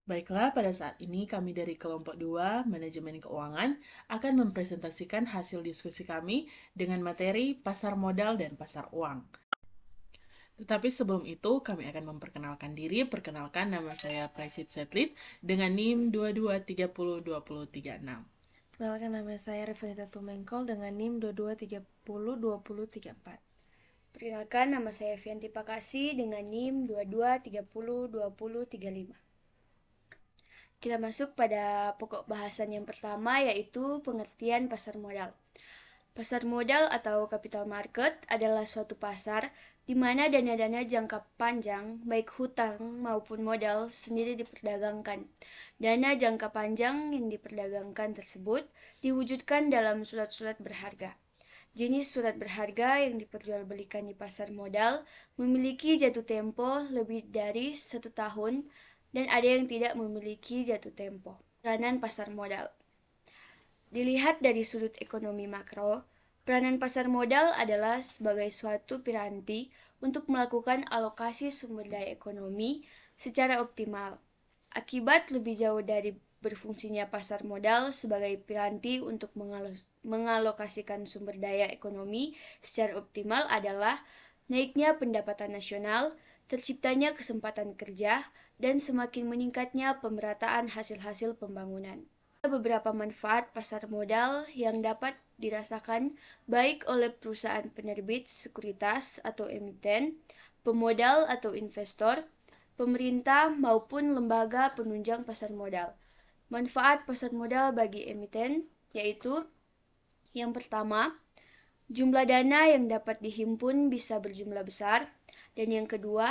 Baiklah, pada saat ini kami dari kelompok 2 Manajemen Keuangan akan mempresentasikan hasil diskusi kami dengan materi pasar modal dan pasar uang. Tetapi sebelum itu, kami akan memperkenalkan diri. Perkenalkan, nama saya Praisit Setlit dengan NIM 22302036. Perkenalkan, nama saya Revanita Tumengkol dengan NIM 22302034. Perkenalkan, nama saya Fianti Pakasi dengan NIM 22302035. Kita masuk pada pokok bahasan yang pertama, yaitu pengertian pasar modal. Pasar modal atau capital market adalah suatu pasar di mana dana-dana jangka panjang, baik hutang maupun modal, sendiri diperdagangkan. Dana jangka panjang yang diperdagangkan tersebut diwujudkan dalam surat-surat berharga. Jenis surat berharga yang diperjualbelikan di pasar modal memiliki jatuh tempo lebih dari 1 tahun dan ada yang tidak memiliki jatuh tempo. Peranan pasar modal. Dilihat dari sudut ekonomi makro, peranan pasar modal adalah sebagai suatu piranti untuk melakukan alokasi sumber daya ekonomi secara optimal. Akibat lebih jauh dari berfungsinya pasar modal sebagai piranti untuk mengalokasikan sumber daya ekonomi secara optimal adalah naiknya pendapatan nasional, terciptanya kesempatan kerja, dan semakin meningkatnya pemerataan hasil-hasil pembangunan. Ada beberapa manfaat pasar modal yang dapat dirasakan baik oleh perusahaan penerbit sekuritas atau emiten, pemodal atau investor, pemerintah maupun lembaga penunjang pasar modal. Manfaat pasar modal bagi emiten yaitu yang pertama, jumlah dana yang dapat dihimpun bisa berjumlah besar, dan yang kedua,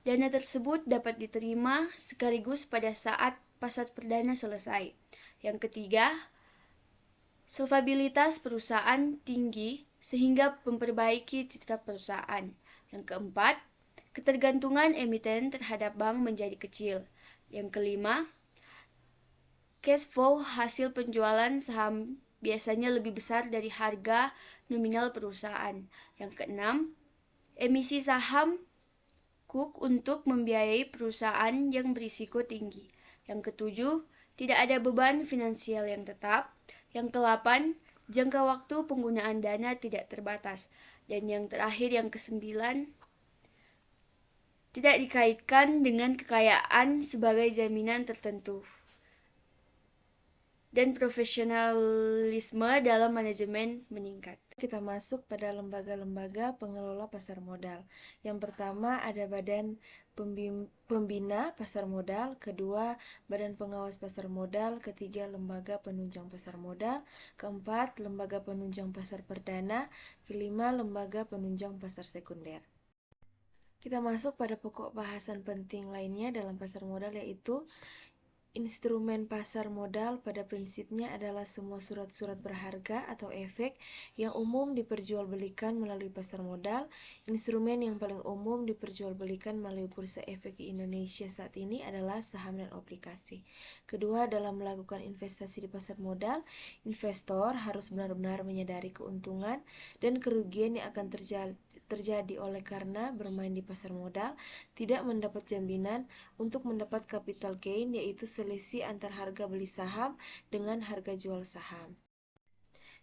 dana tersebut dapat diterima sekaligus pada saat pasar perdana selesai. Yang ketiga, solvabilitas perusahaan tinggi sehingga memperbaiki citra perusahaan. Yang keempat, ketergantungan emiten terhadap bank menjadi kecil. Yang kelima, cash flow hasil penjualan saham biasanya lebih besar dari harga nominal perusahaan. Yang keenam, emisi saham Cook untuk membiayai perusahaan yang berisiko tinggi. Yang ketujuh, tidak ada beban finansial yang tetap. Yang kedelapan, jangka waktu penggunaan dana tidak terbatas. Dan yang terakhir, yang kesembilan, tidak dikaitkan dengan kekayaan sebagai jaminan tertentu. Dan profesionalisme dalam manajemen meningkat. Kita masuk pada lembaga-lembaga pengelola pasar modal. Yang pertama ada Badan Pembina Pasar Modal, kedua Badan Pengawas Pasar Modal, ketiga Lembaga Penunjang Pasar Modal, keempat Lembaga Penunjang Pasar Perdana, kelima Lembaga Penunjang Pasar Sekunder. Kita masuk pada pokok bahasan penting lainnya dalam pasar modal, yaitu instrumen pasar modal pada prinsipnya adalah semua surat-surat berharga atau efek yang umum diperjualbelikan melalui pasar modal. Instrumen yang paling umum diperjualbelikan melalui bursa efek di Indonesia saat ini adalah saham dan obligasi. Kedua, dalam melakukan investasi di pasar modal, investor harus benar-benar menyadari keuntungan dan kerugian yang akan terjadi oleh karena bermain di pasar modal, tidak mendapat jaminan untuk mendapat capital gain, yaitu selisih antar harga beli saham dengan harga jual saham.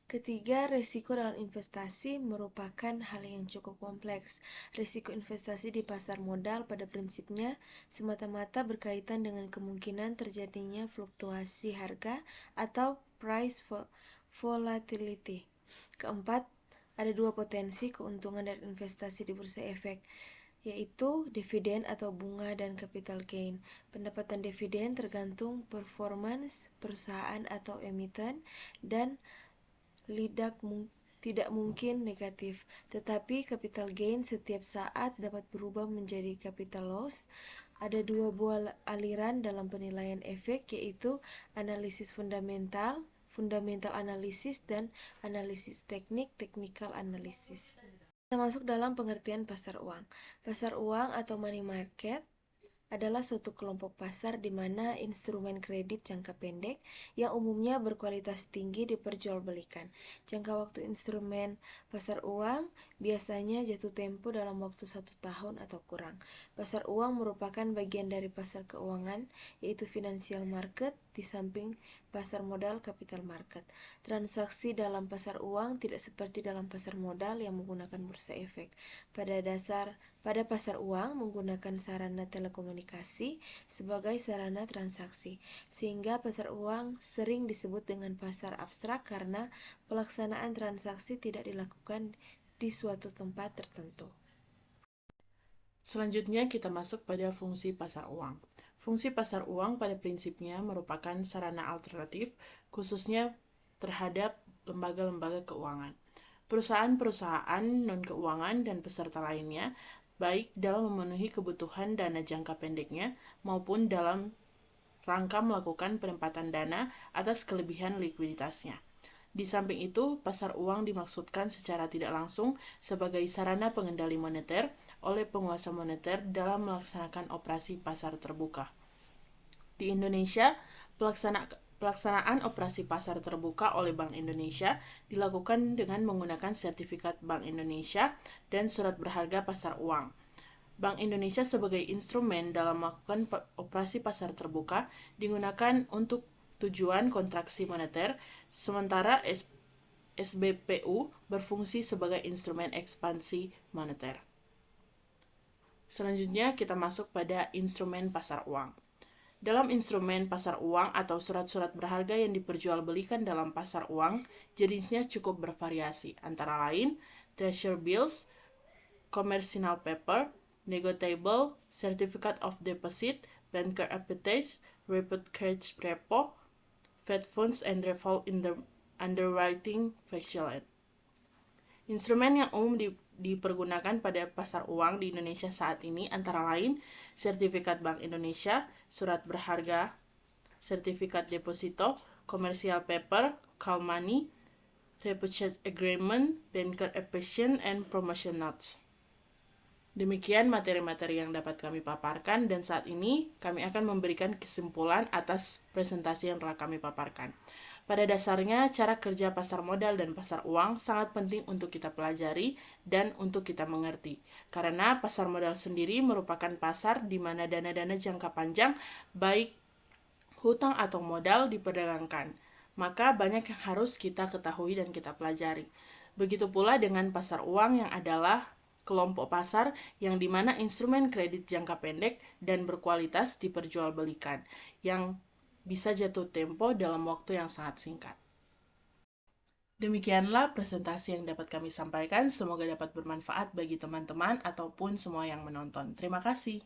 Ketiga, resiko dalam investasi merupakan hal yang cukup kompleks. Resiko investasi di pasar modal pada prinsipnya semata-mata berkaitan dengan kemungkinan terjadinya fluktuasi harga atau price volatility. Keempat, ada dua potensi keuntungan dari investasi di bursa efek, yaitu dividen atau bunga dan capital gain. Pendapatan dividen tergantung performance perusahaan atau emiten dan tidak mungkin negatif, tetapi capital gain setiap saat dapat berubah menjadi capital loss. Ada dua buah aliran dalam penilaian efek, yaitu analisis fundamental analisis, dan analisis teknik, technical analysis. Kita masuk dalam pengertian pasar uang. Pasar uang atau money market adalah suatu kelompok pasar di mana instrumen kredit jangka pendek yang umumnya berkualitas tinggi diperjualbelikan. Jangka waktu instrumen pasar uang biasanya jatuh tempo dalam waktu 1 tahun atau kurang. Pasar uang merupakan bagian dari pasar keuangan, yaitu financial market, di samping pasar modal capital market. Transaksi dalam pasar uang tidak seperti dalam pasar modal yang menggunakan bursa efek. Pada pasar uang menggunakan sarana telekomunikasi sebagai sarana transaksi, sehingga pasar uang sering disebut dengan pasar abstrak karena pelaksanaan transaksi tidak dilakukan di suatu tempat tertentu. Selanjutnya kita masuk pada fungsi pasar uang. Fungsi pasar uang pada prinsipnya merupakan sarana alternatif khususnya terhadap lembaga-lembaga keuangan, perusahaan-perusahaan non-keuangan dan peserta lainnya, baik dalam memenuhi kebutuhan dana jangka pendeknya maupun dalam rangka melakukan penempatan dana atas kelebihan likuiditasnya. Di samping itu, pasar uang dimaksudkan secara tidak langsung sebagai sarana pengendali moneter oleh penguasa moneter dalam melaksanakan operasi pasar terbuka. Di Indonesia, pelaksanaan operasi pasar terbuka oleh Bank Indonesia dilakukan dengan menggunakan sertifikat Bank Indonesia dan surat berharga pasar uang. Bank Indonesia sebagai instrumen dalam melakukan operasi pasar terbuka digunakan untuk tujuan kontraksi moneter, sementara SBPU berfungsi sebagai instrumen ekspansi moneter. Selanjutnya kita masuk pada instrumen pasar uang. Dalam instrumen pasar uang atau surat-surat berharga yang diperjualbelikan dalam pasar uang, jenisnya cukup bervariasi, antara lain treasury bills, commercial paper, negotiable, certificate of deposit, banker advertise, report cash repo, Fed funds and revolve in the underwriting facility. Instrumen yang umum dipergunakan pada pasar uang di Indonesia saat ini antara lain sertifikat Bank Indonesia, surat berharga, sertifikat deposito, commercial paper, call money, repurchase agreement, banker advertisement, and promotion notes. Demikian materi-materi yang dapat kami paparkan dan saat ini kami akan memberikan kesimpulan atas presentasi yang telah kami paparkan. Pada dasarnya, cara kerja pasar modal dan pasar uang sangat penting untuk kita pelajari dan untuk kita mengerti. Karena pasar modal sendiri merupakan pasar di mana dana-dana jangka panjang, baik hutang atau modal, diperdagangkan. Maka banyak yang harus kita ketahui dan kita pelajari. Begitu pula dengan pasar uang yang adalah kelompok pasar yang dimana instrumen kredit jangka pendek dan berkualitas diperjualbelikan, yang bisa jatuh tempo dalam waktu yang sangat singkat. Demikianlah presentasi yang dapat kami sampaikan, semoga dapat bermanfaat bagi teman-teman ataupun semua yang menonton. Terima kasih.